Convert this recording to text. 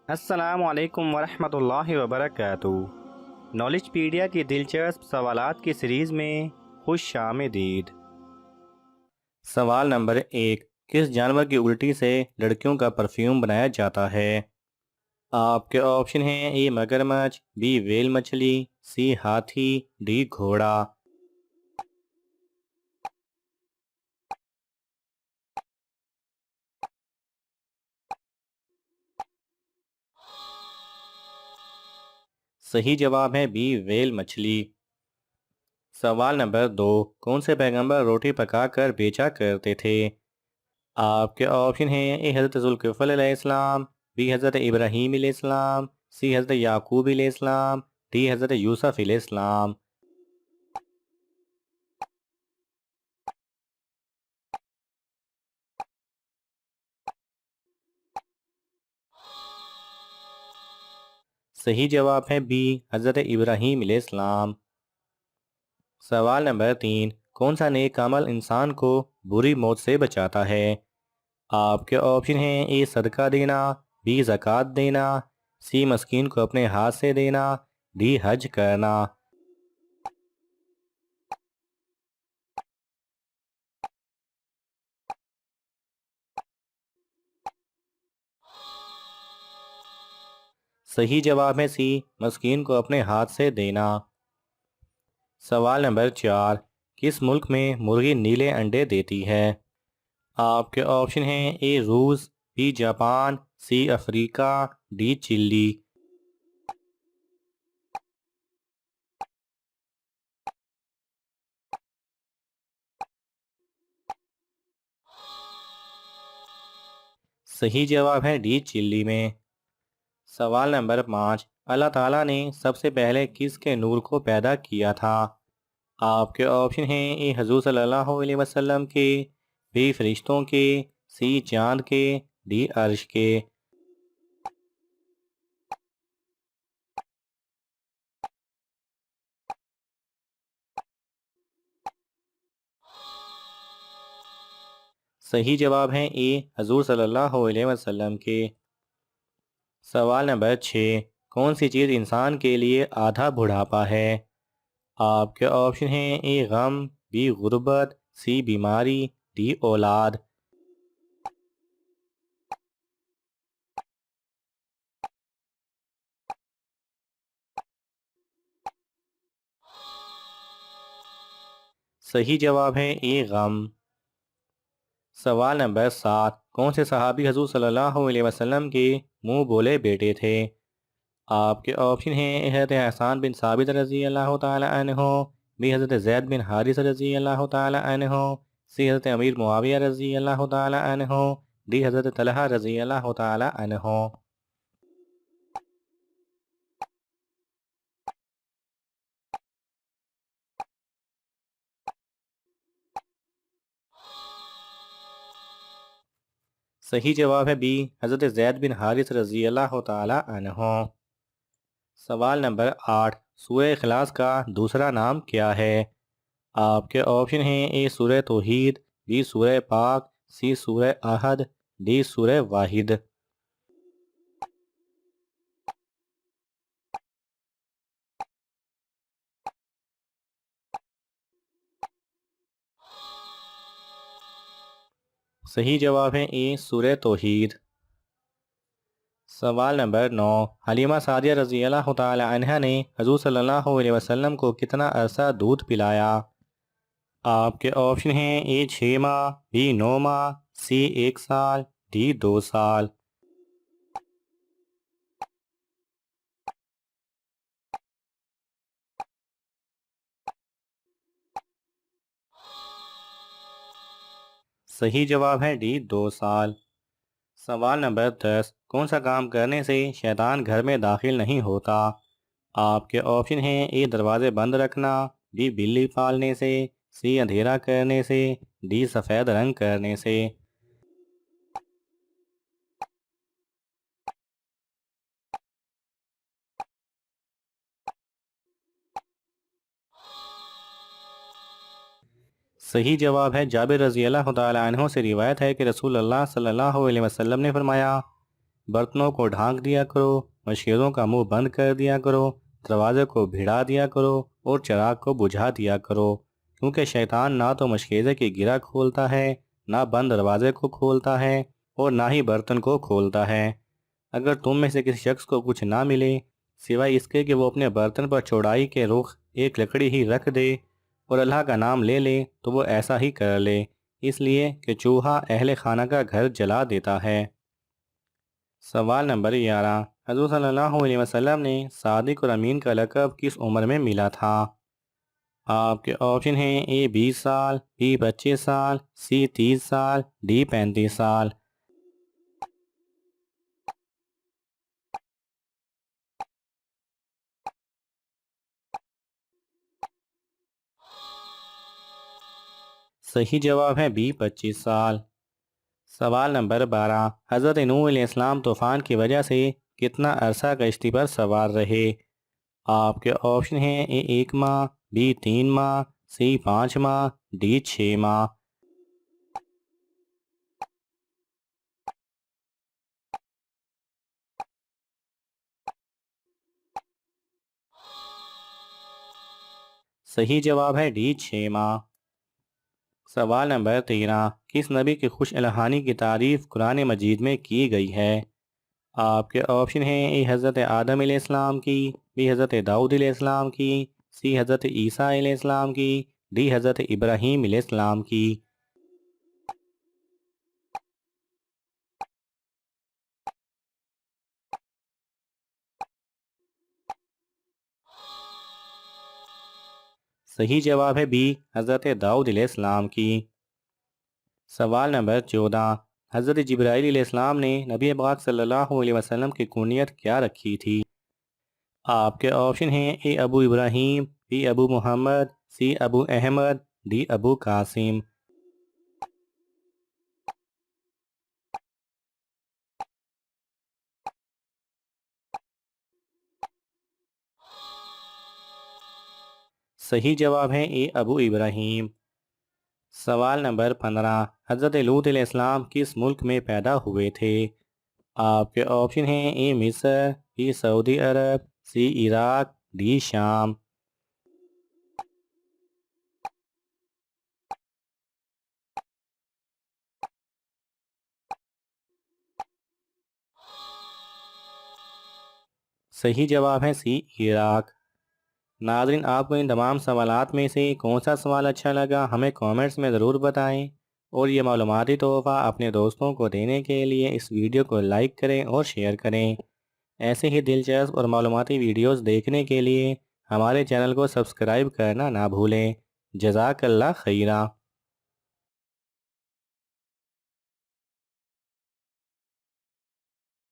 السلام علیکم ورحمۃ اللہ وبرکاتہ۔ نالج پیڈیا کی دلچسپ سوالات کی سیریز میں خوش آمدید۔ سوال نمبر 1، کس جانور کی الٹی سے لڑکیوں کا پرفیوم بنایا جاتا ہے؟ آپ کے آپشن ہیں: اے مگرمچھ، بی ویل مچھلی، سی ہاتھی، ڈی گھوڑا۔ صحیح جواب ہے بی ویل مچھلی۔ سوال نمبر 2، کون سے پیغمبر روٹی پکا کر بیچا کرتے تھے؟ آپ کے آپشن ہیں: اے حضرت ذوالکفل علیہ السلام، بی حضرت ابراہیم علیہ السلام، سی حضرت یعقوب علیہ السلام، ڈی حضرت یوسف علیہ السلام۔ صحیح جواب ہے بی حضرت ابراہیم علیہ السلام۔ سوال نمبر 3، کون سا نیک عمل انسان کو بری موت سے بچاتا ہے؟ آپ کے آپشن ہیں: اے صدقہ دینا، بی زکوٰۃ دینا، سی مسکین کو اپنے ہاتھ سے دینا، ڈی حج کرنا۔ صحیح جواب ہے سی مسکین کو اپنے ہاتھ سے دینا۔ سوال نمبر 4، کس ملک میں مرغی نیلے انڈے دیتی ہے؟ آپ کے آپشن ہیں: اے روس، بی جاپان، سی افریقہ، ڈی چلی۔ صحیح جواب ہے ڈی چلی میں۔ سوال نمبر 5، اللہ تعالیٰ نے سب سے پہلے کس کے نور کو پیدا کیا تھا؟ آپ کے آپشن ہیں: اے حضور صلی اللہ علیہ وسلم کے، بی فرشتوں کے، سی چاند کے، ڈی عرش کے۔ صحیح جواب ہے اے حضور صلی اللہ علیہ وسلم کے۔ سوال نمبر 6، کون سی چیز انسان کے لیے آدھا بڑھاپا ہے؟ آپ کے آپشن ہیں: اے غم، بی غربت، سی بیماری، ڈی اولاد۔ صحیح جواب ہے اے غم۔ سوال نمبر 7، کون سے صحابی حضور صلی اللہ علیہ وسلم کے منہ بولے بیٹے تھے؟ آپ کے آپشن ہیں: اے حضرت حسان بن ثابت رضی اللہ تعالی عنہ، بی حضرت زید بن حارث رضی اللہ تعالی عنہ، سی حضرت امیر معاویہ رضی اللہ تعالی عنہ، ڈی حضرت طلحہ رضی اللہ تعالی عنہ۔ صحیح جواب ہے بی حضرت زید بن حارث رضی اللہ تعالی عنہ۔ سوال نمبر 8، سورہ اخلاص کا دوسرا نام کیا ہے؟ آپ کے آپشن ہیں: اے سورہ توحید، بی سورہ پاک، سی سورہ احد، ڈی سورہ واحد۔ صحیح جواب ہے اے سورہ توحید۔ سوال نمبر 9، حلیمہ سعدیہ رضی اللہ تعالی عنہ نے حضور صلی اللہ علیہ وسلم کو کتنا عرصہ دودھ پلایا؟ آپ کے آپشن ہیں: اے 6 ماہ، بی 9 ماہ، سی 1 سال، ڈی 2 سال۔ صحیح جواب ہے ڈی 2 سال۔ سوال نمبر 10، کون سا کام کرنے سے شیطان گھر میں داخل نہیں ہوتا؟ آپ کے آپشن ہیں: اے دروازے بند رکھنا، بی بلی پالنے سے، سی اندھیرا کرنے سے، ڈی سفید رنگ کرنے سے۔ صحیح جواب ہے جابر رضی اللہ تعالی عنہ سے روایت ہے کہ رسول اللہ صلی اللہ علیہ وسلم نے فرمایا، برتنوں کو ڈھانک دیا کرو، مشکیزوں کا منہ بند کر دیا کرو، دروازے کو بھیڑا دیا کرو اور چراغ کو بجھا دیا کرو، کیونکہ شیطان نہ تو مشکیزے کی گرہ کھولتا ہے، نہ بند دروازے کو کھولتا ہے اور نہ ہی برتن کو کھولتا ہے۔ اگر تم میں سے کسی شخص کو کچھ نہ ملے سوائے اس کے کہ وہ اپنے برتن پر چوڑائی کے رخ ایک لکڑی ہی رکھ دے اور اللہ کا نام لے لے تو وہ ایسا ہی کر لے، اس لیے کہ چوہا اہل خانہ کا گھر جلا دیتا ہے۔ سوال نمبر 11، حضور صلی اللہ علیہ وسلم نے صادق اور امین کا لقب کس عمر میں ملا تھا؟ آپ کے آپشن ہیں اے 20 سال، بی 25 سال، سی 30 سال، ڈی 35 سال۔ صحیح جواب ہے بی 25 سال۔ سوال نمبر 12، حضرت نوح علیہ السلام طوفان کی وجہ سے کتنا عرصہ کشتی پر سوار رہے؟ آپ کے آپشن ہیں اے 1 ماہ، بی 3 ماہ، سی 5 ماہ، ڈی 6 ماہ۔ صحیح جواب ہے ڈی 6 ماہ۔ سوال نمبر 13، کس نبی کی خوش الہانی کی تعریف قرآن مجید میں کی گئی ہے؟ آپ کے آپشن ہیں اے حضرت آدم علیہ السلام کی، بی حضرت داؤد علیہ السلام کی، سی حضرت عیسیٰ علیہ السلام کی، ڈی حضرت ابراہیم علیہ السلام کی۔ صحیح جواب ہے بی حضرت داؤد علیہ السلام کی۔ سوال نمبر 14، حضرت جبرائیل علیہ السلام نے نبی پاک صلی اللہ علیہ وسلم کی کنیت کیا رکھی تھی؟ آپ کے آپشن ہیں A Abu Ibrahim, B Abu Muhammad, C Abu Ahmad, D Abu Qasim. صحیح جواب ہے اے ابو ابراہیم۔ سوال نمبر 15، حضرت لوط علیہ السلام کس ملک میں پیدا ہوئے تھے؟ آپ کے آپشن ہیں اے مصر، بی سعودی عرب، سی عراق، ڈی شام۔ صحیح جواب ہے سی عراق۔ ناظرین، آپ کو ان تمام سوالات میں سے کون سا سوال اچھا لگا ہمیں کامنٹس میں ضرور بتائیں، اور یہ معلوماتی تحفہ اپنے دوستوں کو دینے کے لیے اس ویڈیو کو لائک کریں اور شیئر کریں۔ ایسے ہی دلچسپ اور معلوماتی ویڈیوز دیکھنے کے لیے ہمارے چینل کو سبسکرائب کرنا نہ بھولیں۔ جزاک اللہ خیرہ۔